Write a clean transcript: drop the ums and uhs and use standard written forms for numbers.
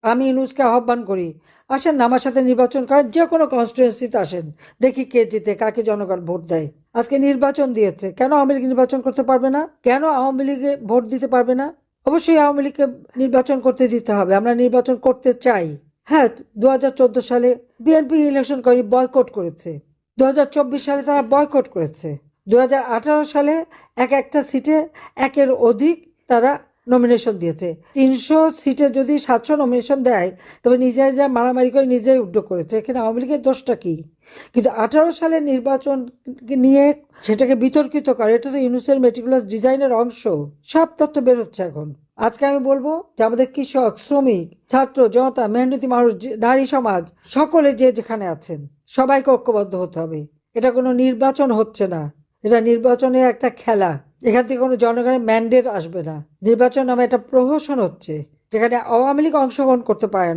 আমি ইউনূসকে আহ্বান করি, আসেন না আমার সাথে নির্বাচন করেন, যে কোনো কনস্টিটুয়েন্সিতে আসেন, দেখি কে জিতে, কাকে জনগণ ভোট দেয়। আজকে নির্বাচন দিয়েছে, কেন আওয়ামী লীগ নির্বাচন করতে পারবে না? কেন আওয়ামী লীগে ভোট দিতে পারবে না? অবশ্যই আওয়ামী লীগকে নির্বাচন করতে দিতে হবে, আমরা নির্বাচন করতে চাই। হ্যাঁ, 2014 সালে বিএনপি ইলেকশন করে বয়কট করেছে, 2024 সালে তারা বয়কট করেছে, 2018 সালে একটা সিটে একের অধিক তারা নমিনেশন দিয়েছে। 300 সিটে যদি 700 নমিনেশন দেয়, তবে নিজেরাই যা মারামারি করে নিজেই উদ্যোগ করেছে, এখানে আওয়ামী লীগের দোষটা কি? কিন্তু 18 সালের নির্বাচন নিয়ে সেটাকে বিতর্কিত করে, এটা তো ইউনূসের মেটিকুলাস ডিজাইনের অংশ। সব তথ্য বেরোচ্ছে এখন। আজকে আমি বলবো যে আমাদের কৃষক, শ্রমিক, ছাত্র জনতা, মেহনতি মানুষ, নারী সমাজ, সকলে যে যেখানে আছেন সবাইকে ঐক্যবদ্ধ হতে হবে। এটা কোনো নির্বাচন হচ্ছে না, এটা নির্বাচনের একটা খেলা। এখান থেকে কোনো জনগণের ম্যান্ডেট আসবে না। নির্বাচন নামে একটা প্রহসন হচ্ছে, যেখানে আওয়ামী লীগ অংশগ্রহণ করতে পারে না।